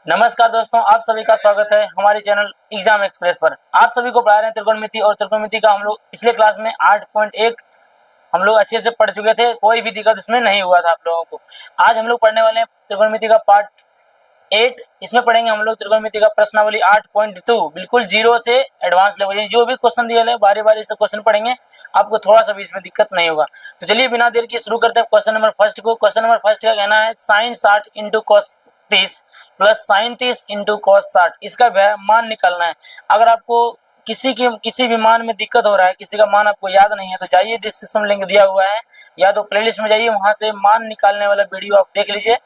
नमस्कार दोस्तों, आप सभी का स्वागत है हमारे चैनल एग्जाम एक्सप्रेस पर। आप सभी को पढ़ा रहे हैं त्रिकोणमिति, और त्रिकोणमिति का हम लोग पिछले क्लास में 8.1 हम लोग अच्छे से पढ़ चुके थे। कोई भी दिक्कत इसमें नहीं हुआ था आप लोगों को। आज हम लोग पढ़ने वाले हैं त्रिकोणमिति का पार्ट 8। इसमें पढ़ेंगे हम लोग त्रिकोणमिति का प्रश्नावली 8.2, बिल्कुल जीरो से एडवांस लेवल। जो भी क्वेश्चन दिया है बारी बारी से क्वेश्चन पढ़ेंगे, आपको थोड़ा सा भी इसमें दिक्कत नहीं होगा। तो चलिए बिना देर के शुरू करते हैं क्वेश्चन नंबर फर्स्ट को। क्वेश्चन नंबर फर्स्ट का कहना है sine 60 into cos 30 plus sine 30 into cos 60, इसका मान निकालना है। अगर आपको किसी भी मान में दिक्कत हो रहा है, किसी का मान आपको याद नहीं है, तो जाइए डिस्क्रिप्शन लिंक दिया हुआ है, या तो प्लेलिस्ट में जाइए, वहां से मान निकालने वाला वीडियो आप देख लीजिए।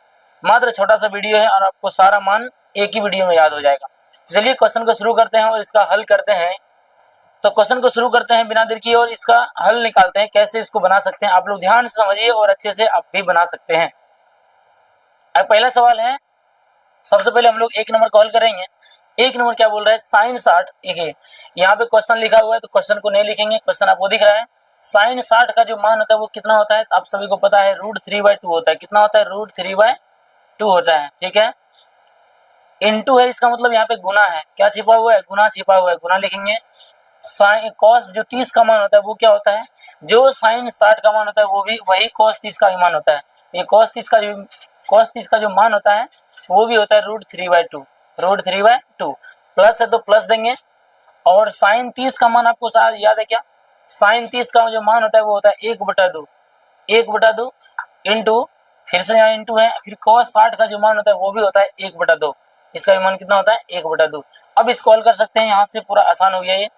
मात्र छोटा सा वीडियो है और आपको सारा मान एक ही वीडियो में याद हो जाएगा। चलिए क्वेश्चन को शुरू करते हैं और इसका हल करते हैं। तो क्वेश्चन को शुरू करते हैं बिना देर किए और इसका हल निकालते हैं, कैसे इसको बना सकते हैं। आप लोग ध्यान से समझिए और अच्छे से आप भी बना सकते हैं। अब पहला सवाल है, सबसे पहले हम लोग एक नंबर को हल करेंगे। एक नंबर क्या बोल रहा है, साइन 60। एक यहाँ पे क्वेश्चन लिखा हुआ है तो क्वेश्चन को नहीं लिखेंगे, क्वेश्चन आपको दिख रहा है। साइन 60 का जो मान होता है वो कितना होता है, आप सभी को पता है, √3/2 होता है। कितना होता है, √3/2 होता है। ठीक है, इनटू है, इसका मतलब यहाँ पे गुना है। क्या छिपा हुआ है, गुना छिपा हुआ है, गुना लिखेंगे। साइन कॉस जो 30 का मान होता है वो क्या होता है, जो साइन 60 का मान होता है वो भी वही कॉस 30 का भी मान होता है। ये कॉस 30 का जो मान होता है वो भी होता है √3/2। प्लस है तो प्लस देंगे, और साइन 30 का मान आपको याद है क्या, साइन 30 का जो मान होता है वो होता है 1/2। 1/2 इंटू, फिर से यहाँ इंटू है, फिर cos 60 का जो मान होता है वो भी होता है 1/2। इसका भी मान कितना होता है, 1/2। अब इसको हल कर सकते हैं, यहाँ से पूरा आसान हो गया ये।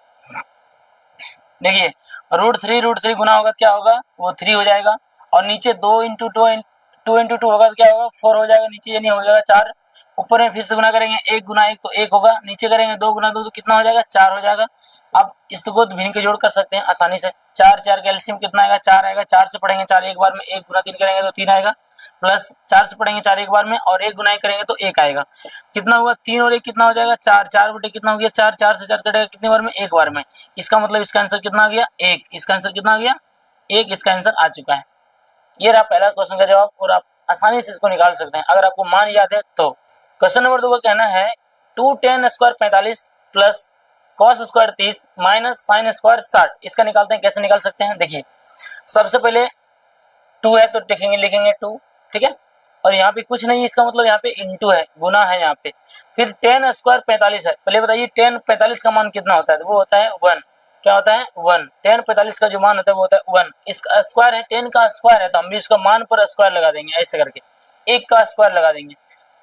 देखिए √3 गुना होगा तो क्या होगा, वो 3 हो जाएगा, और नीचे 2 इंटू 2 होगा तो क्या होगा, 4 हो जाएगा। नीचे ये नहीं हो जाएगा 4। ऊपर में फिर से गुना करेंगे, 1 गुना 1 तो 1 होगा, नीचे करेंगे 2 गुना 2 तो कितना हो जाएगा, 4 हो जाएगा। अब इसको भिन्न के जोड़ कर सकते हैं आसानी से। 4 4 का एलसीएम कितना आएगा, 4 आएगा। 4 से पढ़ेंगे 4 एक बार में, 1 गुना 3 करेंगे तो 3 आएगा। प्लस 4 से पढ़ेंगे 4 एक बार में, और 1 गुना 1 करेंगे तो 1 आएगा। कितना हुआ, 3 और 1 कितना हो जाएगा, 4। 4 बटे कितना हो गया, 4। 4 से 4 कटेगा कितनी बार में, एक बार में। इसका मतलब इसका आंसर कितना आ गया, 1। इसका आंसर कितना आ गया, 1। इसका आंसर आ चुका है। ये रहा पहला क्वेश्चन का जवाब, और आप आसानी से इसको निकाल सकते हैं अगर आपको मान याद है तो। क्वेश्चन नंबर 2 का कहना है 2 tan square 45 plus cos square 30 minus sine square 60, इसका निकालते हैं। कैसे निकाल सकते हैं, देखिए सबसे पहले 2 है तो लिखेंगे 2। ठीक है, और यहाँ पे कुछ नहीं है, इसका मतलब यहाँ पे इंटू है, गुना है यहाँ पे। फिर tan स्क्वायर 45 है, पहले बताइए tan 45 का मान कितना होता है, तो वो होता है 1। क्या होता है, 1। tan 45 का जो मान होता है वो होता है 1। इसका स्क्वायर है, 10 का स्क्वायर है, तो हम भी इसका मान पर स्क्वायर लगा देंगे, ऐसे करके 1 का स्क्वायर लगा देंगे।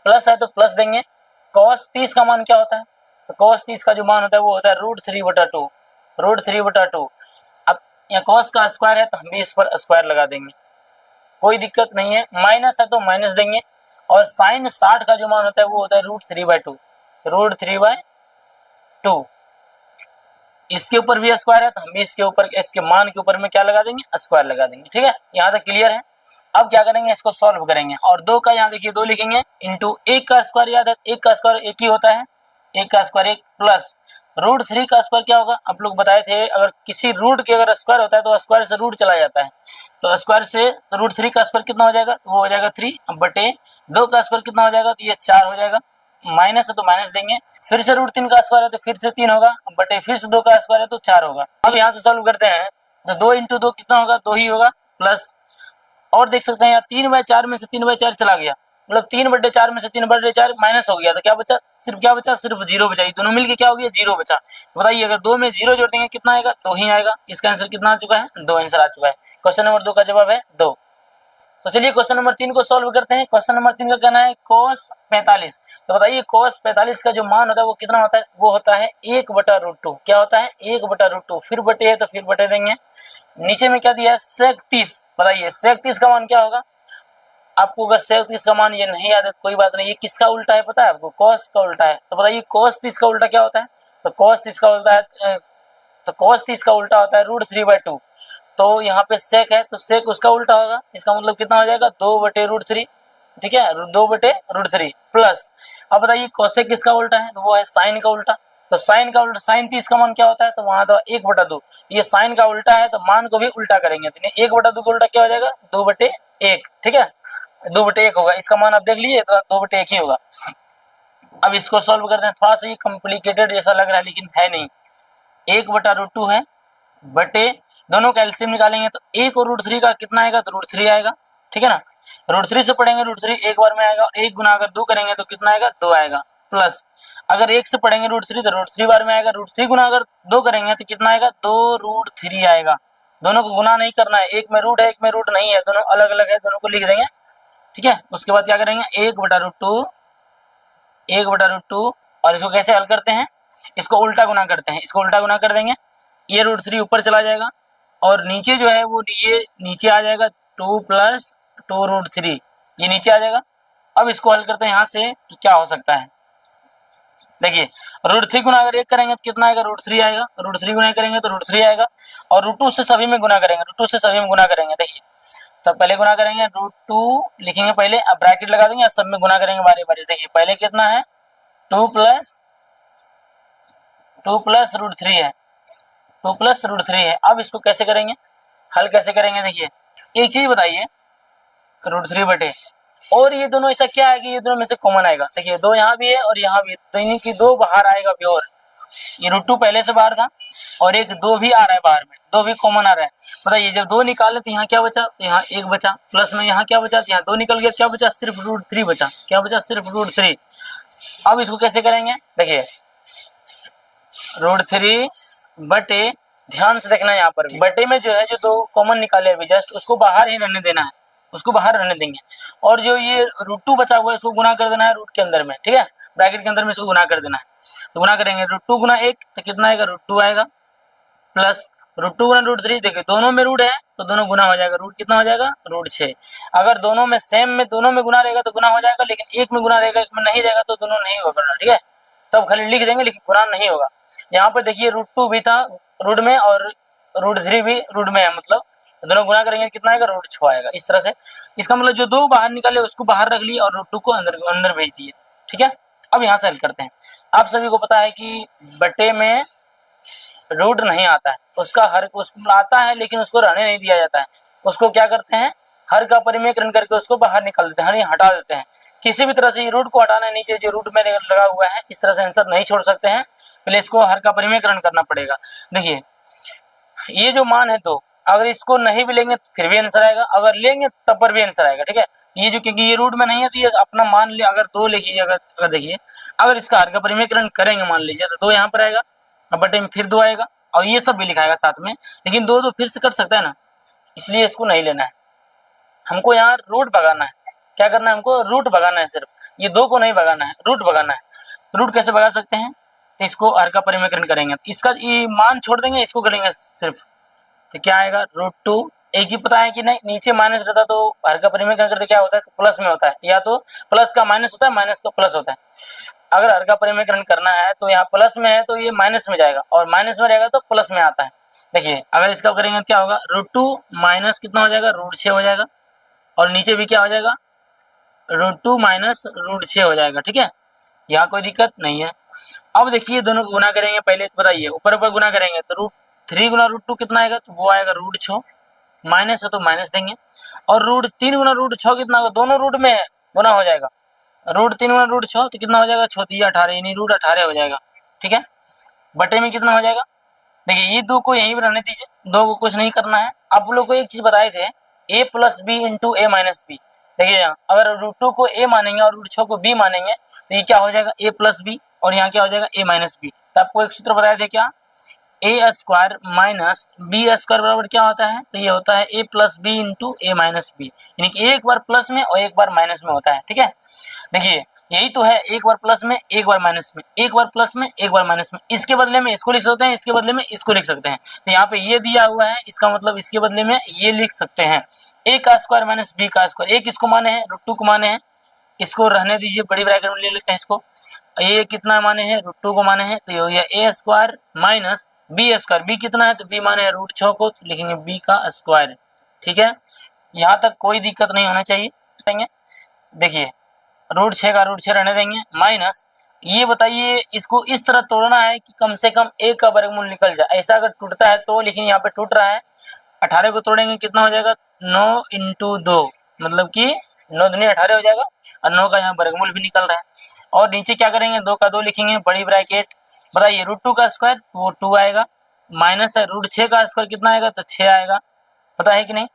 प्लस है तो प्लस देंगे। cos 30 का मान क्या होता है, तो cos 30 का जो मान होता है वो होता है √3/2। √3/2। अब यहाँ cos का स्क्वायर है तो हम भी इस पर स्क्वायर लगा देंगे, कोई दिक्कत नहीं है। माइनस है तो माइनस देंगे, और साइन 60 का जो मान होता है वो होता है √3/2। √3/2, इसके ऊपर भी स्क्वायर है तो हम भी इसके ऊपर, इसके मान के ऊपर में क्या लगा देंगे, स्क्वायर लगा देंगे। ठीक है, यहाँ तक क्लियर है। अब क्या करेंगे, इसको सॉल्व करेंगे, और 2 का यहाँ देखिए 2 लिखेंगे, इंटू 1 का स्क्वायर याद है, 1 का स्क्वायर 1 ही होता है, 1 का स्क्वायर 1, प्लस √3 का स्क्वायर क्या होगा, आप लोग बताए थे, अगर किसी रूट के अगर स्क्वायर होता है तो स्क्वायर से रूट चला जाता है, तो स्क्वायर से √3 का स्क्वायर कितना हो जाएगा, तो वो हो जाएगा 3 बटे 2 का स्क्वायर कितना हो जाएगा, तो ये 4 हो जाएगा। माइनस है तो माइनस देंगे, फिर से √3 का स्क्वायर है तो फिर से 3 होगा, बटे फिर से 2 का स्क्वायर है तो 4 होगा। अब यहाँ से सॉल्व करते हैं, तो 2 इंटू 2 कितना होगा, 2 ही होगा, प्लस, और देख सकते हैं यहाँ 3/4 में से 3/4 चला गया, मतलब 3/4 में से 3/4 माइनस हो गया, तो क्या बचा, सिर्फ 0 बचा। ये दोनों मिलके क्या हो गया, 0 बचा। बताइए अगर 2 में 0 जोड़ देंगे कितना आएगा, 2 ही आएगा। इसका आंसर कितना आ चुका है, 2 आंसर आ चुका है। क्वेश्चन नंबर 2 का जवाब है 2। तो चलिए क्वेश्चन नंबर 3 को सॉल्व करते हैं। क्वेश्चन नंबर 3 का कहना है cos 45। तो बताइए cos 45 का जो मान होता है वो कितना होता है, वो होता है 1/√2। क्या होता है, 1/√2। फिर बटे है तो फिर बटे देंगे। नीचे में क्या दिया है, sec 30। बताइए sec 30 का मान क्या होगा, आपको अगर sec 30 का मान ये नहीं याद है तो कोई बात नहीं, ये किसका उल्टा है पता है आपको, cos का उल्टा है। तो बताइए cos 30 का उल्टा क्या होता है, तो cos 30 का उल्टा है, तो cos 30 का उल्टा होता है √3/2। तो यहाँ पे सेक है तो सेक उसका उल्टा होगा, इसका मतलब कितना हो जाएगा, 2/√3। ठीक है, 2/√3 प्लस, अब बताइए कोसेक किसका उल्टा है, तो वो है साइन का उल्टा। तो साइन का उल्टा, साइन 30 का मान क्या होता है, तो वहां तो 1/2। ये साइन का उल्टा है तो मान को भी उल्टा करेंगे, तो 1/2 का उल्टा क्या हो जाएगा, 2/1। ठीक है, 2/1 होगा, इसका मान आप देख लीजिए तो 2/1 ही होगा। अब इसको सॉल्व करते हैं। थोड़ा सा ये कॉम्प्लिकेटेड जैसा लग रहा है लेकिन है नहीं। 1/√2 है बटे दोनों का एलसीएम निकालेंगे तो 1 और √3 का कितना आएगा, तो √3 आएगा। ठीक है ना, √3 से पढ़ेंगे √3 एक बार में आएगा, और 1 गुना अगर 2 करेंगे तो कितना आएगा, 2 आएगा। प्लस अगर 1 से पढ़ेंगे √3 तो √3 बार में आएगा, √3 गुना अगर 2 करेंगे तो कितना आएगा, 2√3 आएगा। दोनों को गुना नहीं करना है, एक में रूट है एक में रूट नहीं है, दोनों अलग अलग है, दोनों को लिख देंगे। ठीक है, उसके बाद क्या करेंगे, 1/√2 और इसको कैसे हल करते हैं, इसको उल्टा गुना करते हैं, इसको उल्टा गुना कर देंगे, ये √3 ऊपर चला जाएगा और नीचे जो है वो ये नीचे आ जाएगा, 2 + 2√3 ये नीचे आ जाएगा। अब इसको हल करते हैं यहाँ से कि क्या हो सकता है। देखिए √3 गुना अगर 1 करेंगे तो कितना आएगा, √3 आएगा, √3 गुना करेंगे तो √3 आएगा, और √2 से सभी में गुना करेंगे, √2 से सभी में गुना करेंगे। देखिए तो पहले गुना करेंगे, √2 लिखेंगे पहले, अब ब्रैकेट लगा देंगे और सब में गुना करेंगे बारी बारी। देखिए पहले कितना है, 2 + √3 है, 2 + √3 है। अब इसको कैसे करेंगे, हल कैसे करेंगे। देखिए एक चीज बताइए, √3 बटे, और ये दोनों ऐसा क्या है कि ये दोनों में से कॉमन आएगा। देखिए 2 यहाँ भी है और यहाँ भी, तो इन्हीं की 2 बाहर आएगा प्योर। ये √2 पहले से बाहर था और एक 2 भी आ रहा है बाहर में, 2 भी कॉमन आ रहा है। बताइए जब 2 निकाले तो यहाँ क्या बचा, तो यहाँ 1 बचा, प्लस में यहाँ क्या बचा, तो यहाँ 2 निकल गया, क्या बचा, सिर्फ √3 बचा। क्या बचा, सिर्फ √3। अब इसको कैसे करेंगे, देखिए √3 बटे, ध्यान से देखना है यहाँ पर भी, बटे में जो है जो 2 कॉमन निकाले अभी जस्ट, उसको बाहर ही रहने देना है, उसको बाहर रहने देंगे, और जो ये √2 बचा हुआ है इसको गुना कर देना है रूट के अंदर में। ठीक है, ब्रैकेट के अंदर में इसको गुना कर देना है, तो गुना करेंगे, √2 गुना 1 तो कितना आएगा, √2 आएगा, प्लस √2 गुना √3, देखिए दोनों में रूट है तो दोनों गुना हो जाएगा, रूट कितना हो जाएगा, √6। अगर दोनों में सेम में दोनों में गुना रहेगा तो गुना हो जाएगा, लेकिन एक में गुना रहेगा एक में नहीं रहेगा तो दोनों नहीं होगा। ठीक है, तब खाली लिख देंगे लेकिन गुना नहीं होगा। यहाँ पर देखिए √2 भी था रूट में और √3 भी रूट में है, मतलब दोनों गुना करेंगे कितना आएगा, √6 आएगा। इस तरह से इसका मतलब जो 2 बाहर निकाले उसको बाहर रख लिया और √2 को अंदर अंदर भेज दिए। ठीक है, अब यहाँ से हल करते हैं। आप सभी को पता है कि बटे में रूट नहीं आता है, उसका हर उसको आता है लेकिन उसको रहने नहीं दिया जाता है, उसको क्या करते हैं, हर का परिमेयकरण करके उसको बाहर निकाल देते हैं, हटा देते हैं। किसी भी तरह से ये रूट को हटाना है, नीचे जो रूट में लगा हुआ है इस तरह से आंसर नहीं छोड़ सकते हैं, पहले इसको हर का परिमेयकरण करना पड़ेगा। देखिए ये जो मान है, तो अगर इसको नहीं भी लेंगे तो फिर भी आंसर आएगा, अगर लेंगे तब पर भी आंसर आएगा। ठीक है, ये जो क्योंकि ये रूट में नहीं है तो ये अपना मान ले, अगर 2 लिखिए, अगर देखिए अगर इसका हर का परिमेयकरण करेंगे मान लीजिए तो 2 यहाँ पर आएगा, अब बटे में फिर 2 आएगा और ये सब भी लिखाएगा साथ में, लेकिन 2 फिर से कट सकता है ना, इसलिए इसको नहीं लेना है। हमको यहाँ रूट भगाना है, क्या करना है, हमको रूट भगाना है, सिर्फ ये 2 को नहीं भगाना है, रूट भगाना है। तो रूट कैसे भगा सकते हैं, तो इसको हर का परिमेयकरण करेंगे, इसका ये मान छोड़ देंगे, इसको करेंगे सिर्फ, तो क्या आएगा, √2। एक चीज पता है कि नहीं, नीचे माइनस रहता तो हर का परिमेयकरण करते क्या होता है, तो प्लस में होता है, या तो प्लस का माइनस होता है, माइनस का प्लस होता है। अगर हर का परिमेयकरण करना है तो यहाँ प्लस में है तो ये माइनस में जाएगा, और माइनस में रहेगा तो प्लस में आता है। देखिए अगर इसका करेंगे तो क्या होगा, √2 माइनस कितना हो जाएगा, √6 हो जाएगा, और नीचे भी क्या हो जाएगा, √2 माइनस √6 हो जाएगा। ठीक है, यहाँ कोई दिक्कत नहीं है। अब देखिए दोनों को गुना करेंगे, पहले तो बताइए ऊपर ऊपर गुना करेंगे तो √3 गुना √2 कितना आएगा, तो वो आएगा √6, माइनस है तो माइनस देंगे, और √3 गुना √6 कितना होगा, दोनों रूट में है गुना हो जाएगा, √3 गुना √6 तो कितना हो जाएगा, 18 यानी √18 हो जाएगा। ठीक है, बटे में कितना हो जाएगा, देखिए ये 2 को यहीं पर रहने दीजिए, 2 को कुछ नहीं करना है। आप लोग को एक चीज बताए थे, a + b × a - b। देखिए यहाँ अगर √2 को a मानेंगे और √6 को b मानेंगे तो ये क्या हो जाएगा, a + b, और यहाँ क्या हो जाएगा, a - b। तो आपको एक सूत्र बताए थे क्या, a² - b² बराबर क्या होता है, तो ये होता है a + b × a - b, यानी कि एक बार प्लस में और एक बार माइनस में होता है। ठीक है, देखिए यही तो है, एक बार प्लस में एक बार माइनस में, एक बार प्लस में एक बार माइनस में, इसके बदले में इसको लिख सकते हैं, इसके बदले में इसको लिख सकते हैं। तो यहाँ पे ये दिया हुआ है, इसका मतलब इसके बदले में ये लिख सकते हैं, a² - b²। एक इसको माने हैं, √2 को माने हैं, इसको रहने दीजिए, बड़ी ब्रैकेट में ले लेते हैं इसको, ये कितना माने हैं, √2 को माने हैं, तो ये हो गया a² - b²। b कितना है, तो b माने है √6 को, तो लिखेंगे b का स्क्वायर। ठीक है, यहाँ तक कोई दिक्कत नहीं होना चाहिए। देखिए √6 का √6 रहने देंगे, माइनस ये बताइए इसको इस तरह तोड़ना है कि कम से कम 1 का वर्गमूल निकल जाए, ऐसा अगर टूटता है तो, लेकिन यहाँ पे टूट रहा है। 18 को तोड़ेंगे कितना हो जाएगा, 9 × 2, मतलब कि 9 दूनी 18 हो जाएगा और 9 का यहाँ वर्गमूल भी निकल रहा है। और नीचे क्या करेंगे, 2 का 2 लिखेंगे बड़ी ब्रैकेट, बताइए √2 का स्क्वायर वो 2 आएगा, माइनस है √6 का स्क्वायर कितना आएगा तो 6 आएगा। पता है कि नहीं,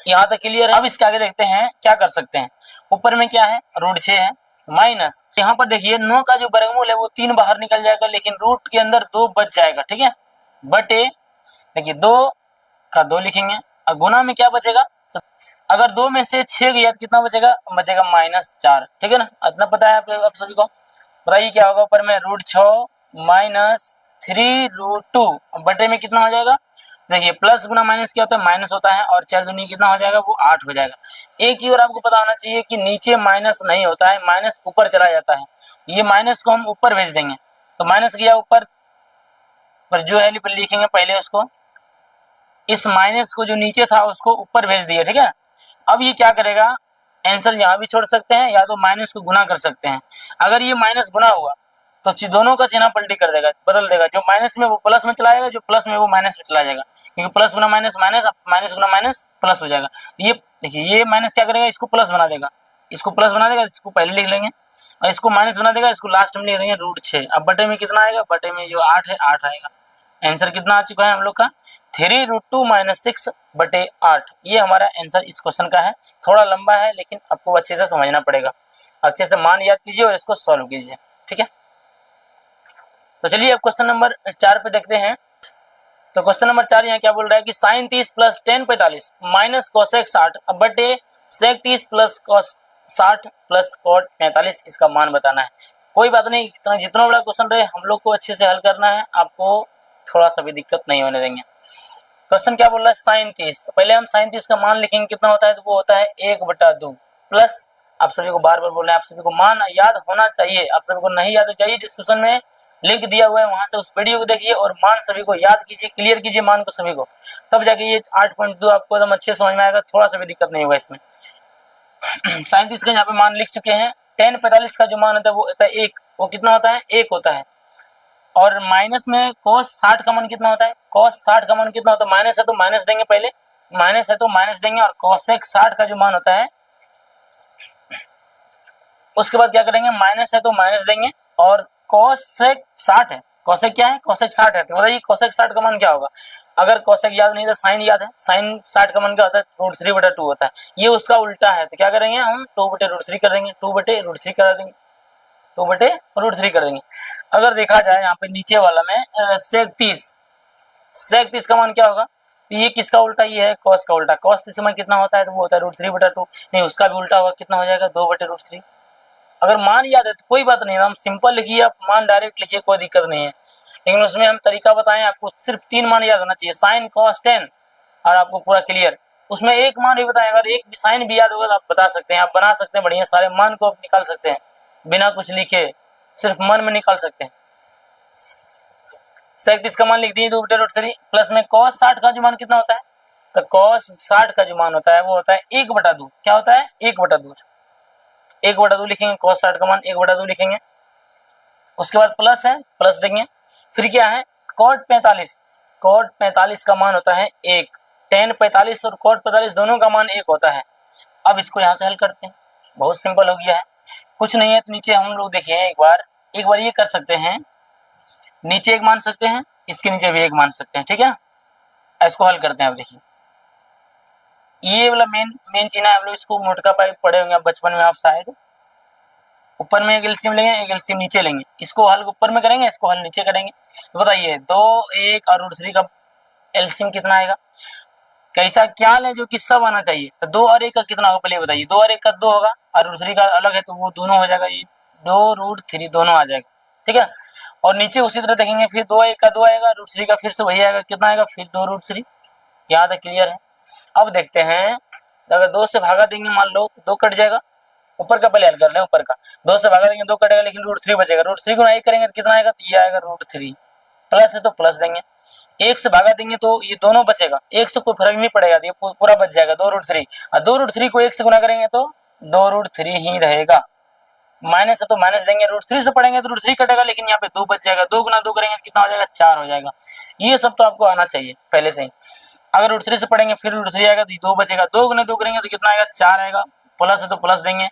यहाँ तक क्लियर है। अब इसके आगे देखते हैं क्या कर सकते हैं। ऊपर में क्या है, √6 है, माइनस यहाँ पर देखिए 9 का जो वर्गमूल है वो 3 बाहर निकल जाएगा, लेकिन रूट के अंदर 2 बच जाएगा, ठीक है, बटे देखिए 2 का 2 लिखेंगे और गुना में क्या बचेगा, तो अगर 2 में से 6 गया तो कितना बचेगा, बचेगा -4, ठीक है ना, इतना पता है आप सभी को। बताइए क्या होगा, ऊपर में √6 माइनस 3√2 बटे में कितना हो जाएगा, देखिए प्लस गुना माइनस क्या होता है, माइनस होता है, और 4 दूनी कितना हो जाएगा, वो 8 हो जाएगा। एक चीज और आपको पता होना चाहिए कि नीचे माइनस नहीं होता है, माइनस ऊपर चला जाता है। ये माइनस को हम ऊपर भेज देंगे, तो माइनस गया ऊपर पर जो है लिखेंगे पहले उसको, इस माइनस को जो नीचे था उसको ऊपर भेज दिया, ठीक है। अब ये क्या करेगा, आंसर यहाँ भी छोड़ सकते हैं या तो माइनस को गुना कर सकते हैं। अगर ये माइनस गुना हुआ तो दोनों का चिन्ह पलटी कर देगा, बदल देगा, जो माइनस में वो प्लस में चला जाएगा, जो प्लस में वो माइनस में चला जाएगा, क्योंकि प्लस गुना माइनस माइनस, माइनस गुना माइनस प्लस हो जाएगा। ये देखिए ये माइनस क्या करेगा, इसको प्लस बना देगा, इसको प्लस बना देगा, इसको पहले लिख लेंगे, और इसको माइनस बना देगा, इसको लास्ट में लिख देंगे √6। अब बटे में कितना आएगा, बटे में जो 8 है 8 आएगा। आंसर कितना आ चुका है हम लोग का, 3√2 - 6 बटे 8। ये हमारा आंसर इस क्वेश्चन का है। थोड़ा लंबा है लेकिन आपको अच्छे से समझना पड़ेगा, अच्छे से मान याद कीजिए और इसको सॉल्व कीजिए, ठीक है। तो चलिए अब क्वेश्चन नंबर 4 पे देखते हैं। तो क्वेश्चन नंबर 4 यहाँ क्या बोल रहा है कि sin 30 + tan 45 माइनस cosec 60 बटे sec 30 + cos 60 + cot 45, इसका मान बताना है। कोई बात नहीं, जितना बड़ा क्वेश्चन रहे हम लोग को अच्छे से हल करना है, आपको थोड़ा सा भी दिक्कत नहीं होने देंगे। क्वेश्चन क्या बोल रहा है, sin 30, तो पहले हम sin 30 का मान लिखेंगे, कितना होता है, तो वो होता है 1/2 प्लस, आप सभी को बार बार बोल रहे हैं, आप सभी को मान याद होना चाहिए, आप सभी को नहीं याद हो चाहिए, डिस्क्रिप्शन में लिंक दिया हुआ है, वहां से उस वीडियो को देखिए और मान सभी को याद कीजिए, क्लियर कीजिए मान को सभी को, तब जाके ये 8.2 आपको एकदम अच्छे समझ में आएगा, थोड़ा सा भी दिक्कत नहीं होगा इसमें। sin 30 का यहाँ पे मान लिख चुके हैं। tan 45 का जो मान होता है वो होता है 1, वो कितना होता है, 1 होता है। और माइनस में cos 60 का मान कितना होता है, cos 60 का मान कितना होता है, माइनस है तो माइनस देंगे, पहले माइनस है तो माइनस देंगे, और cosec 60 का जो मान होता है उसके बाद क्या करेंगे, माइनस है तो माइनस देंगे, और cosec 60 है, cosec क्या है, cosec 60 है, तो बताइए cosec 60 का मान क्या होगा। अगर cosec याद नहीं तो साइन याद है, साइन 60 का मान क्या होता है, √3/2 होता है, ये उसका उल्टा है, तो क्या करेंगे हम 2/√3 कर देंगे, 2/√3 करा देंगे, 2/√3 कर देंगे। अगर देखा जाए यहाँ पे नीचे वाला में sec 30 का मान क्या होगा, तो ये किसका उल्टा, ये है cos का उल्टा, cos 30 का मान कितना होता है, तो वो होता है √3/2, नहीं उसका भी उल्टा होगा, कितना हो जाएगा 2/√3। अगर मान याद है तो कोई बात नहीं, हम सिंपल लिखिए, आप मान डायरेक्ट लिखिए, कोई दिक्कत नहीं है, लेकिन उसमें हम तरीका बताएं, आपको सिर्फ 3 मान याद होना चाहिए, साइन cos tan, और आपको पूरा क्लियर। उसमें एक मान भी बताएं, अगर एक साइन भी याद होगा तो आप बता सकते हैं, आप बना सकते हैं, बढ़िया सारे मान को आप निकाल सकते हैं बिना कुछ लिखे, सिर्फ मन में निकाल सकते हैं। sec 30 का मान लिख दिए 2/√3 प्लस में cos 60 का जो मान कितना होता है, तो cos 60 का जो मान होता है वो होता है 1/2, क्या होता है 1/2, 1/2 लिखेंगे, cos 60 का मान 1/2 लिखेंगे, उसके बाद प्लस है, प्लस देंगे, फिर क्या है cot 45, cot 45 का मान होता है 1, tan 45 और cot 45 दोनों का मान 1 होता है। अब इसको यहाँ से हल करते हैं, बहुत सिंपल हो गया है, कुछ नहीं है, तो नीचे हम लोग देखिए एक बार ये कर सकते हैं, नीचे एक मान सकते हैं, इसके नीचे भी एक मान सकते हैं, ठीक है। इसको हल करते हैं, अब देखिए ये वाला मेन चिन्ह है, हम लोग इसको मोटका पाइप पढ़े होंगे बचपन में आप शायद, ऊपर में एक एलसीएम लेंगे, एक एलसीएम नीचे लेंगे, इसको हल ऊपर में करेंगे, इसको हल नीचे करेंगे, तो बताइए 2, 1 और √3 का एलसीएम कितना आएगा, कैसा क्या लें जो कि सब आना चाहिए, तो 2 और 1 का कितना होगा पहले बताइए, 2 और 1 का 2 होगा, और √3 का अलग है तो वो दोनों हो जाएगा, ये 2√3 दोनों आ जाएगा, ठीक है। और नीचे उसी तरह देखेंगे, फिर 2 1 का 2 आएगा, √3 का फिर से वही आएगा, कितना आएगा फिर 2√3, यहाँ तक क्लियर है। अब देखते हैं, अगर 2 से भागा देंगे मान लो तो 2 कट जाएगा, ऊपर का पहले हल कर लें, ऊपर का 2 से भागा देंगे 2 कटेगा, लेकिन √3 बचेगा, √3 को 1 करेंगे तो कितना आएगा, तो ये आएगा √3, प्लस है तो प्लस देंगे, 1 से भागा देंगे तो ये दोनों बचेगा, 1 से कोई फर्क नहीं पड़ेगा, ये पूरा बच जाएगा 2√3, और 2√3 को 1 से गुना करेंगे तो 2√3 ही रहेगा, माइनस है तो माइनस देंगे, √3 से पढ़ेंगे तो √3 कटेगा, लेकिन यहाँ पे 2 बच जाएगा, 2 गुना 2 करेंगे कितना हो जाएगा 4 हो जाएगा। ये सब तो आपको आना चाहिए पहले से ही। अगर √3 से पढ़ेंगे फिर √3 आएगा तो 2 बचेगा, 2 गुना 2 करेंगे तो कितना आएगा 4 आएगा, प्लस है तो प्लस देंगे,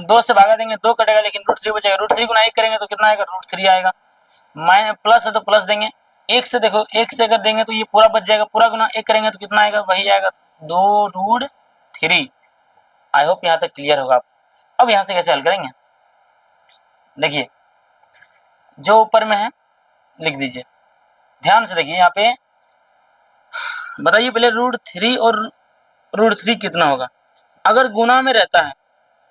2 से भागा देंगे 2 कटेगा लेकिन √3 बचेगा, √3 गुना 1 करेंगे तो कितना आएगा, √3 आएगा। माइनस प्लस है तो प्लस देंगे, 1 से देखो 1 से अगर देंगे तो ये पूरा बच जाएगा, पूरा गुना 1 करेंगे तो कितना आएगा, वही आएगा 2√3। आई होप यहाँ तक क्लियर होगा। अब यहाँ से कैसे हल करेंगे, देखिए जो ऊपर में है लिख दीजिए, ध्यान से देखिए यहाँ पे बताइए पहले √3 और √3 कितना होगा। अगर गुना में रहता है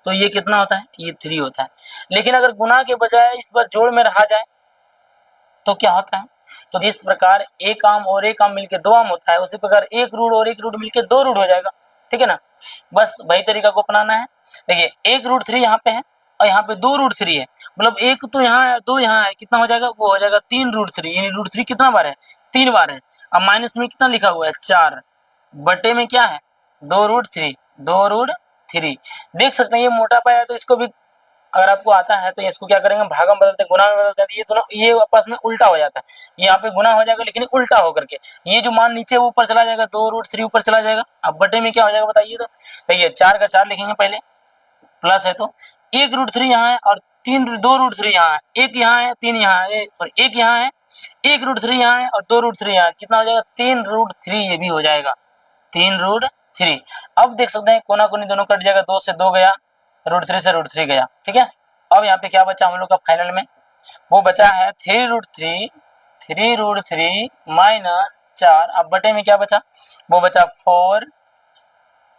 तो ये कितना होता है, ये 3 होता है, लेकिन अगर गुना के बजाय इस बार जोड़ में रहा जाए तो क्या होता है, तो इस प्रकार एक आम और एक आम मिलके 2 आम होता है, उसी प्रकार एक रूट और एक रूट मिलके 2 रूट हो जाएगा, ठीक है ना। बस वही तरीका को अपनाना है। देखिए 1 √3 यहाँ पे है और यहाँ पे 2 √3 है, मतलब एक तो यहाँ है 2 यहाँ है, कितना हो जाएगा, वो हो जाएगा 3 √3, यानी √3 कितना बार है, 3 बार है। अब माइनस में कितना लिखा हुआ है, 4 बटे में क्या है, 2 √3 देख सकते हैं ये मोटा पाया है, तो इसको भी अगर आपको आता है तो इसको क्या करेंगे, भागा में बदलते गुना में बदलते हैं, ये दोनों ये आपस में उल्टा हो जाता है, यहाँ पे गुना हो जाएगा लेकिन उल्टा होकर के ये जो मान नीचे ऊपर चला जाएगा, 2 √3 ऊपर चला जाएगा। अब बटे में क्या हो जाएगा बताइए, तो देखिए 4 का 4 लिखेंगे पहले, प्लस है तो 1 √3 यहाँ है और 2 √3 यहाँ है, एक यहाँ है 3 यहाँ है, सॉरी एक यहाँ है, 1 √3 यहाँ है और 2 √3 यहाँ है, कितना हो जाएगा 3 √3, ये भी हो जाएगा 3 √3। अब देख सकते हैं कोना कोनी दोनों कट जाएगा, 2 से 2 गया, √3 से √3 गया, ठीक है। अब यहाँ पे क्या बचा हम लोग का फाइनल में, वो बचा है 3 √3 माइनस 4, अब बटे में क्या बचा, वो बचा 4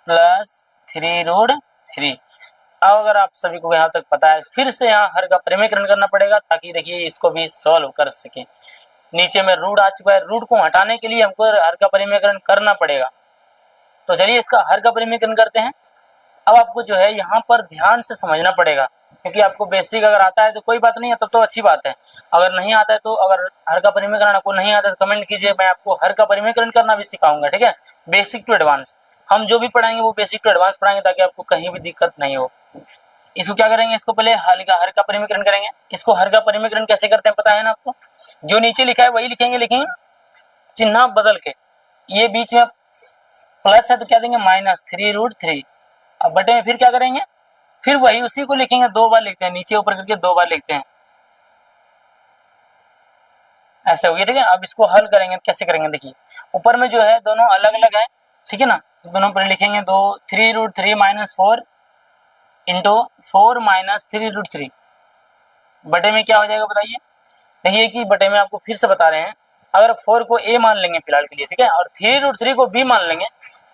प्लस 3 √3। अब अगर आप सभी को यहाँ तक पता है, फिर से यहाँ हर का परिमीकरण करना पड़ेगा ताकि देखिए इसको भी सॉल्व कर सके। नीचे में रूट आ चुका है, रूट को हटाने के लिए हमको हर का परिमीकरण करना पड़ेगा, तो चलिए इसका हर का परिमीकरण करते हैं। अब आपको जो है यहाँ पर ध्यान से समझना पड़ेगा, क्योंकि आपको बेसिक अगर आता है तो कोई बात नहीं है, तब तो अच्छी बात है, अगर नहीं आता है तो, अगर हर का परिमीकरण आपको नहीं आता है तो कमेंट कीजिए, मैं आपको हर का परिमीकरण करना भी सिखाऊंगा, ठीक है। बेसिक टू एडवांस हम जो भी पढ़ाएंगे वो बेसिक टू एडवांस पढ़ाएंगे ताकि आपको कहीं भी दिक्कत नहीं हो। इसको क्या करेंगे, इसको पहले हर का परिमीकरण करेंगे। इसको हर का परिमीकरण कैसे करते हैं पता है ना आपको, जो नीचे लिखा है वही लिखेंगे लेकिन चिन्ह बदल के, ये बीच में प्लस है तो क्या देंगे -3 √3, अब बटे में फिर क्या करेंगे, फिर वही उसी को लिखेंगे, 2 बार लिखते हैं, नीचे ऊपर करके 2 बार लिखते हैं, ऐसे हो गया, ठीक है। अब इसको हल करेंगे, कैसे करेंगे देखिए, ऊपर में जो है दोनों अलग अलग है, ठीक है ना, तो दोनों पर लिखेंगे 3 √3 माइनस 4 इंटू 4 माइनस 3 √3, बटे में क्या हो जाएगा बताइए। देखिए कि बटे में आपको फिर से बता रहे हैं, अगर 4 को a मान लेंगे फिलहाल के लिए, ठीक है, और 3 √3 को b मान लेंगे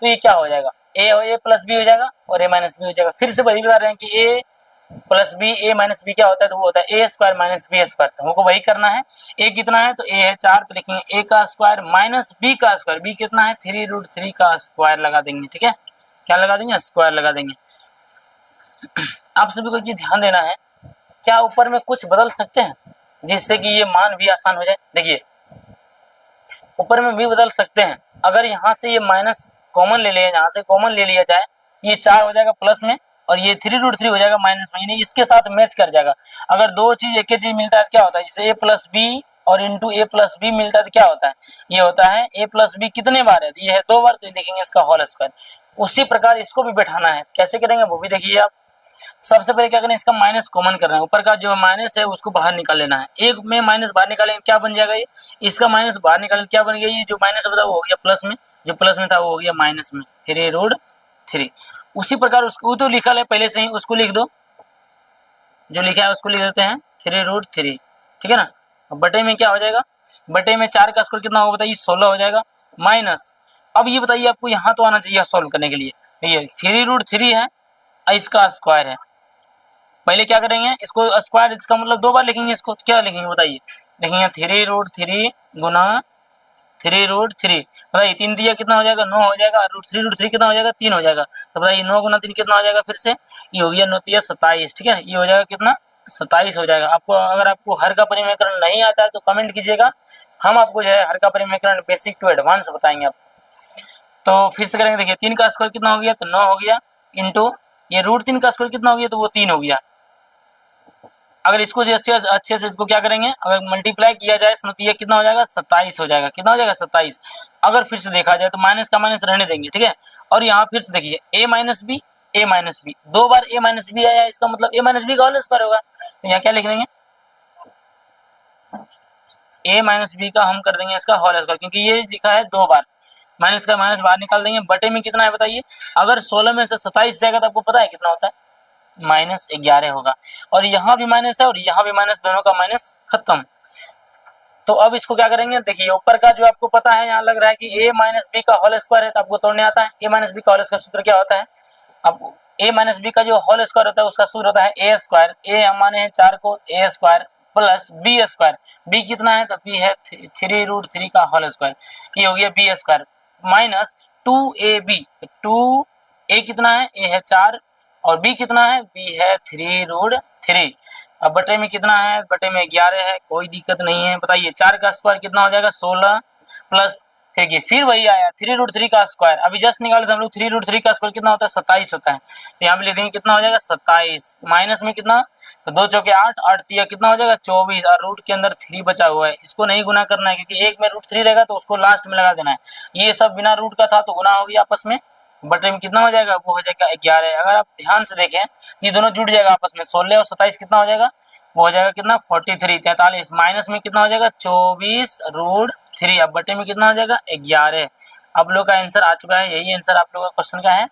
तो ये क्या हो जाएगा, a प्लस b हो जाएगा और a माइनस b हो जाएगा। फिर से वही बता रहे हैं कि a plus b a minus b क्या होता है, तो वो होता है a square minus b square, हमको वही करना है। a कितना है, तो a है 4, तो लिखेंगे a का स्क्वायर माइनस b का स्क्वायर, b कितना है 3 √3 का स्क्वायर लगा देंगे, ठीक है, क्या लगा देंगे, स्क्वायर लगा देंगे। आप सभी को ये ध्यान देना है, क्या ऊपर में कुछ बदल सकते हैं जिससे कि ये मान भी आसान हो जाए। देखिए ऊपर में भी बदल सकते हैं, अगर यहाँ से ये माइनस कॉमन ले लिया, यहाँ से कॉमन ले लिया जाए, ये 4 हो जाएगा प्लस में और ये 3 √3 हो जाएगा माइनस में, यानी इसके साथ मैच कर जाएगा। अगर दो चीज एक ही चीज मिलता है तो क्या होता है, जैसे a प्लस बी और इंटू a प्लस बी मिलता है तो क्या होता है, ये होता है a प्लस बी कितने बार है, ये है 2 बार, तो लिखेंगे इसका होल स्क्वायर। उसी प्रकार इसको भी बैठाना है, कैसे करेंगे वो भी देखिए आप। सबसे पहले क्या करें, इसका माइनस कॉमन करना है, ऊपर का जो माइनस है उसको बाहर निकाल लेना है, एक में माइनस बाहर निकालेंगे क्या बन जाएगा, ये इसका माइनस बाहर निकालेंगे क्या बन गया, ये जो माइनस बताया वो हो गया प्लस में, जो प्लस में था वो हो गया माइनस में, फिर ये √3। उसी प्रकार उसको तो लिखा है पहले से ही, उसको लिख दो, जो लिखा है उसको लिख देते हैं 3 √3, ठीक है ना। अब बटे में क्या हो जाएगा, बटे में 4 का स्क्वायर कितना होगा बताइए, 16 हो जाएगा, माइनस, अब ये बताइए आपको यहाँ तो आना चाहिए सॉल्व करने के लिए, ये 3 √3 है, इसका स्क्वायर है, पहले क्या करेंगे, इसको स्क्वायर, इसका मतलब 2 बार लिखेंगे, इसको तो क्या लिखेंगे बताइए, लिखेंगे 3 √3 गुना 3 √3, बताइए 3 दिया कितना हो जाएगा, 9 हो जाएगा, √3 √3 कितना हो जाएगा, 3 हो जाएगा, तो बताइए 9 गुना 3 कितना हो जाएगा, फिर से ये हो गया 9 3 27, ठीक है, ये हो जाएगा कितना 27 हो जाएगा। आपको अगर आपको हर का परिमीकरण नहीं आता है तो कमेंट कीजिएगा, हम आपको जो है हर का परिमीकरण बेसिक टू एडवांस बताएंगे आप। तो फिर से करेंगे, देखिए 3 का स्क्वायर कितना हो गया, तो 9 हो गया, इंटू ये √3 का स्क्वायर कितना हो गया, तो वो 3 हो गया। अगर इसको अच्छे से इसको क्या करेंगे, अगर मल्टीप्लाई किया जाए तो ये कितना हो जाएगा, 27 हो जाएगा, कितना हो जाएगा 27। अगर फिर से देखा जाए तो माइनस का माइनस रहने देंगे, ठीक है, और यहाँ फिर से देखिए a minus B A minus B, 2 बार ए माइनस बी आया, इसका मतलब ए माइनस बी का होल स्क्वायर होगा। तो यहाँ क्या लिख देंगे, ए माइनस बी का हम कर देंगे इसका होल स्क्वायर, क्योंकि ये लिखा है 2 बार, माइनस का माइनस बाहर निकाल देंगे। बटे में कितना है बताइए, अगर 16 में से 27 जाएगा तो आपको पता है कितना होता है, -11 होगा। और यहाँ भी माइनस है और यहाँ भी माइनस, दोनों का माइनस खत्म। तो अब इसको क्या करेंगे, देखिए ऊपर का जो आपको पता है, यहाँ लग रहा है कि ए माइनस बी का होल स्क्वायर है, तो आपको तोड़ने आता है। ए माइनस बी का होल स्क्वायर सूत्र क्या होता है, अब ए माइनस बी का जो होल स्क्वायर होता है उसका सूत्र होता है ए स्क्वायर, ए हम माने हैं 4 को, A square plus B square, B कितना है तो बी है 3√3 का होल स्क्वायर, ये हो गया बी स्क्वायर, माइनस 2ab, तो 2a कितना है, ए है 4 और b कितना है, b है 3√3। अब बटे में कितना है, बटे में 11 है, कोई दिक्कत नहीं है। बताइए 4 का स्क्वायर कितना हो जाएगा, 16 प्लस, देखिए फिर वही आया 3√3 का स्क्वायर, अभी जस्ट निकाले थे हम लोग, 3√3 का स्क्वायर कितना होता है, 27 होता है। तो यहाँ पे लिख देंगे कितना हो जाएगा, 27, माइनस में कितना, तो 2 चौके 8, 8 तिया कितना हो जाएगा 24, और रूट के अंदर 3 बचा हुआ है, इसको नहीं गुना करना है, क्योंकि एक में √3 रहेगा तो उसको लास्ट में लगा देना है। ये सब बिना रूट का था तो गुना हो गया आपस में, बटे में कितना हो जाएगा, वो हो जाएगा 11। अगर आप ध्यान से देखें ये दोनों जुड़ जाएगा आपस में, 16 और 27 कितना हो जाएगा, वो हो जाएगा कितना 43, 43, माइनस में कितना हो जाएगा 24√3, अब बटे में कितना हो जाएगा 11। अब लोग का आंसर आ चुका है, यही आंसर आप लोग का क्वेश्चन का है।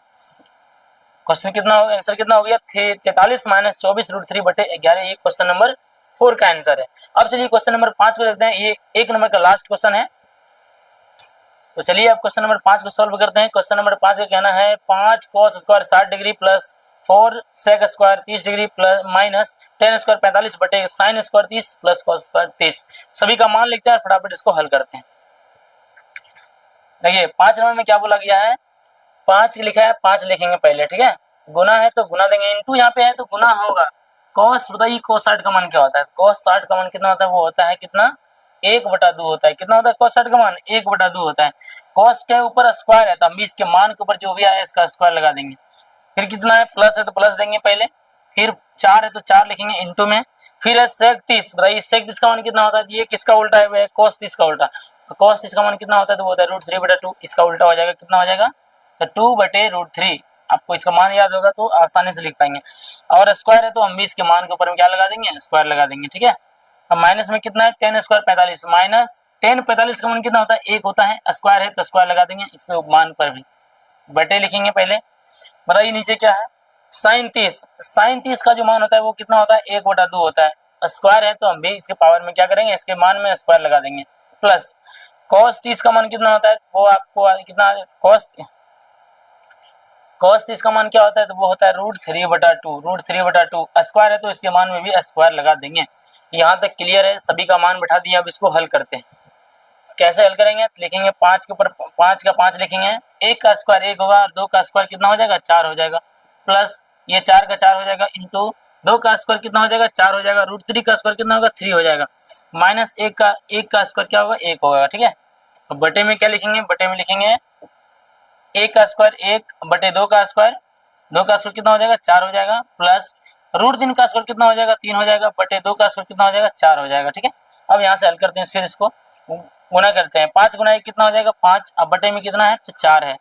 क्वेश्चन कितना हो, आंसर कितना हो गया 43 माइनस 24√3 बटे 11, ये क्वेश्चन नंबर 4 का आंसर है। अब चलिए क्वेश्चन नंबर 5 को देखते हैं, ये 1 नंबर का लास्ट क्वेश्चन है। तो चलिए अब क्वेश्चन नंबर 5 को सॉल्व करते हैं। क्वेश्चन नंबर 5 का कहना है 5 cos square 60 degree plus 4 sec square 30 degree plus minus 10 square 45 बटे sin square 30 plus cos square 30, सभी का मान लिखते हैं, फटाफट इसको हल करते हैं। देखिए 5 नंबर में क्या बोला गया है, 5 लिखा है, 5 लिखेंगे पहले, ठीक है, गुना है तो गुना देंगे, इंटू यहाँ पे है तो गुना होगा। cos बताइए cos 60 का मान क्या होता है, cos 60 का मान कितना होता है, वो होता है कितना 1/2 होता है, कितना होता है cos 60 का मान 1/2 होता है। cos के ऊपर स्क्वायर है तो हम भी इसके मान के ऊपर जो भी आया इसका स्क्वायर लगा देंगे। फिर कितना है, प्लस है तो प्लस देंगे पहले, फिर 4 है तो 4 लिखेंगे इंटू में, फिर है sec 30, बताइए sec 30 का मान कितना होता है, ये किसका उल्टा है, वो है cos 30 का उल्टा। cos 30 का मान कितना होता है, तो वो होता है √3/2, इसका उल्टा हो जाएगा, कितना हो जाएगा, तो 2/√3। आपको इसका मान याद होगा तो आसानी से लिख पाएंगे, और स्क्वायर है तो हम भी इसके मान के ऊपर में क्या लगा देंगे, स्क्वायर लगा देंगे, ठीक है। अब माइनस में कितना है, 10 स्क्वायर 45, माइनस 10 45 का मान कितना होता है, 1 होता है, स्क्वायर है तो स्क्वायर लगा देंगे, इसमें मान पर भी बटे लिखेंगे पहले। बताइए नीचे क्या है, sin 30 का जो मान होता है वो कितना होता है, 1/2 होता है, स्क्वायर है तो हम भी इसके पावर में क्या करेंगे, इसके मान में स्क्वायर लगा देंगे, प्लस cos 30 का मान कितना होता है, वो आपको कितना cos 30 का मान क्या होता है, तो वो होता है √3/2, स्क्वायर है तो इसके मान में भी स्क्वायर लगा देंगे। यहाँ तक क्लियर है, सभी का मान बैठा दिया। अब इसको हल करते हैं, कैसे हल करेंगे, तो लिखेंगे 5 के ऊपर 5 का 5 लिखेंगे, 1 का स्क्वायर 1 होगा और 2 का स्क्वायर कितना हो जाएगा 4 हो जाएगा, प्लस ये 4 का 4 हो जाएगा, इंटू 2 का स्क्वायर कितना हो जाएगा 4 हो जाएगा, √3 का स्क्वायर कितना होगा 3 हो जाएगा, माइनस 1 का स्क्वायर क्या होगा 1 होगा, ठीक है। अब बटे में क्या लिखेंगे, बटे में लिखेंगे 1 का स्क्वायर 1 बटे 2 का स्क्वायर, 2 का स्क्वायर कितना हो जाएगा 4 हो जाएगा, प्लस √3 का स्क्वायर कितना हो जाएगा 3 हो जाएगा, बटे 2 का स्क्वायर कितना हो जाएगा 4 हो जाएगा, ठीक है। अब यहाँ से हल करते हैं, फिर इसको गुना करते हैं, 5 गुना 1 कितना हो जाएगा 5, अब बटे में कितना है तो 4 है,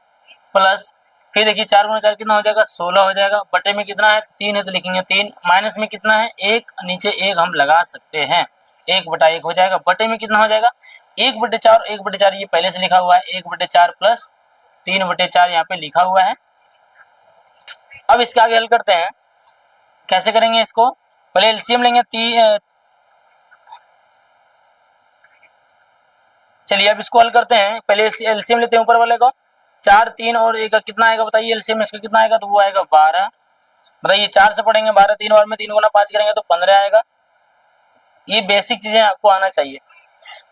प्लस फिर देखिए 4 गुना 4 कितना हो जाएगा 16 हो जाएगा, बटे में कितना है तो 3 है तो लिखेंगे 3, माइनस में कितना है 1, नीचे 1 हम लगा सकते हैं, 1/1 हो जाएगा, बटे में कितना हो जाएगा 1/4, 1/4 ये पहले से लिखा हुआ है, 1/4 प्लस 3/4 यहाँ पे लिखा हुआ है। अब इसके आगे हल करते हैं, कैसे करेंगे इसको, पहले एलसीएम लेंगे, चलिए अब इसको हल करते हैं, पहले एलसीएम लेते हैं ऊपर वाले को, 4 3 और 1 का कितना आएगा बताइए, एलसीएम इसका कितना आएगा, तो वो आएगा 12, बताइए 4 से पढ़ेंगे 12, 3 बार में 3 गुना 5 करेंगे तो 15 आएगा। ये बेसिक चीजें आपको आना चाहिए।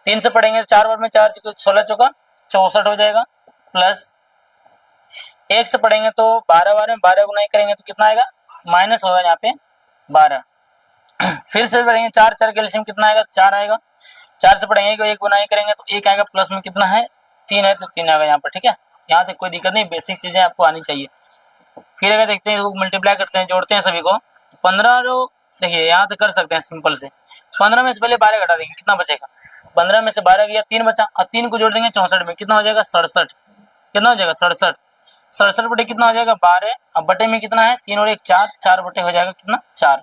3 से पढ़ेंगे 4 बार में 4 16 चौका 64 हो जाएगा, प्लस 1 से पढ़ेंगे तो 12 बार में 12 गुना करेंगे तो कितना आएगा, माइनस होगा यहाँ पे 12। फिर से पढ़ेंगे 4 4 का एलसीएम कितना आएगा 4 आएगा, 4 से पढ़ेंगे तो 1 गुना करेंगे तो 1 आएगा, प्लस में कितना है 3 है तो 3 आएगा यहाँ पर, ठीक है। यहाँ तक कोई दिक्कत नहीं, बेसिक चीजें आपको आनी चाहिए। फिर अगर देखते हैं मल्टीप्लाई करते हैं, जोड़ते हैं सभी को, तो 15 जो देखिए यहाँ तक कर सकते हैं सिंपल से, 15 में से पहले 12 घटा देंगे, कितना बचेगा, 15 में से 12 गया 3 बचा, और 3 को जोड़ देंगे 64 में, कितना हो जाएगा 67, कितना हो जाएगा 67, 67 बटे कितना हो जाएगा 12। अब बटे में कितना है 3 और 1 4, 4 बटे हो जाएगा कितना 4।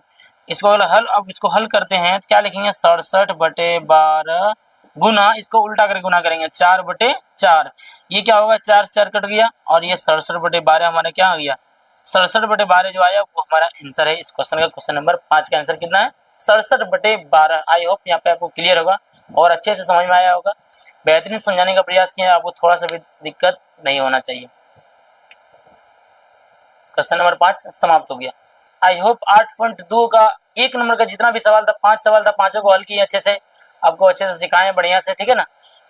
इसको अगर हल, अब इसको हल करते हैं तो क्या लिखेंगे 67 बटे 12 गुना, इसको उल्टा करके गुना करेंगे 4 बटे 4। ये क्या होगा 4 से 4 कट गया और ये 67 बटे 12 हमारा क्या आ गया 67 बटे 12 जो आया वो हमारा आंसर है इस क्वेश्चन का। क्वेश्चन नंबर 5 का आंसर कितना है 67 बटे 12। आई होप यहाँ पे आपको क्लियर होगा और अच्छे से समझ में आया होगा। बेहतरीन समझाने का प्रयास किया, आपको थोड़ा सा भी दिक्कत नहीं होना चाहिए। क्वेश्चन नंबर 5 समाप्त हो गया। आई होप 8.2 का 1 नंबर का जितना भी सवाल था 5 सवाल था, पांचों को हल किए अच्छे से, आपको अच्छे से सिखाएं बढ़िया से, ठीक है ना।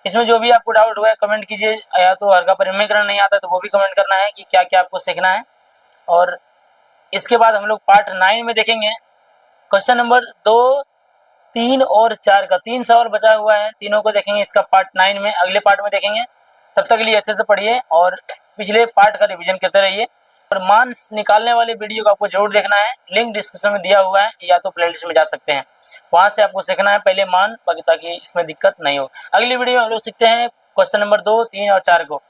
इसमें जो भी आपको डाउट हुआ है कमेंट कीजिए, या तो हर का परिमीकरण नहीं आता तो वो भी कमेंट करना है कि क्या क्या आपको सीखना है। और इसके बाद हम लोग पार्ट 9 में देखेंगे क्वेश्चन नंबर 2, 3 और 4 का 3 सवाल बचा हुआ है, तीनों को देखेंगे इसका पार्ट 9 में, अगले पार्ट में देखेंगे। तब तक के लिए अच्छे से पढ़िए और पिछले पार्ट का रिवीजन करते रहिए। और मान निकालने वाले वीडियो को आपको जरूर देखना है, लिंक डिस्क्रिप्शन में दिया हुआ है, या तो प्लेलिस्ट में जा सकते हैं, वहां से आपको सीखना है पहले मान, ताकि इसमें दिक्कत नहीं हो। अगली वीडियो में हम लोग सीखते हैं क्वेश्चन नंबर 2, 3 और 4 को।